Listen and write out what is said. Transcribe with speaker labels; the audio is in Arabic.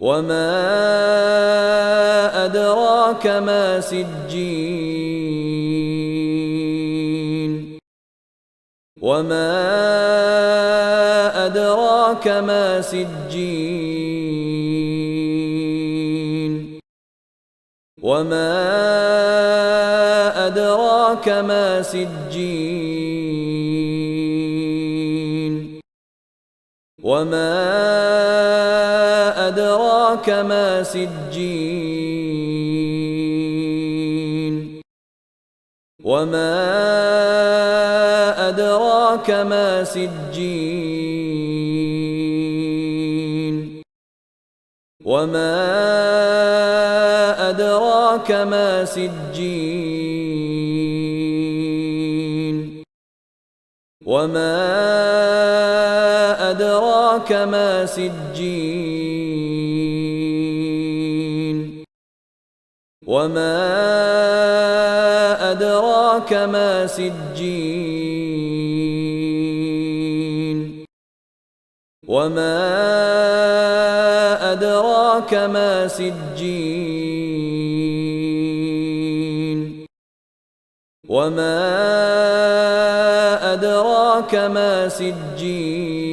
Speaker 1: وما أدراك ما سجين وما أدراك ما سجين وما أدراك ما سجين وما أدراك ما سجين وما أدراك ما سجين وما أدراك ما سجين وما أدراك ما سجين وما أدراك ما سجين وما أدراك ما سجين وما أدراك ما سجين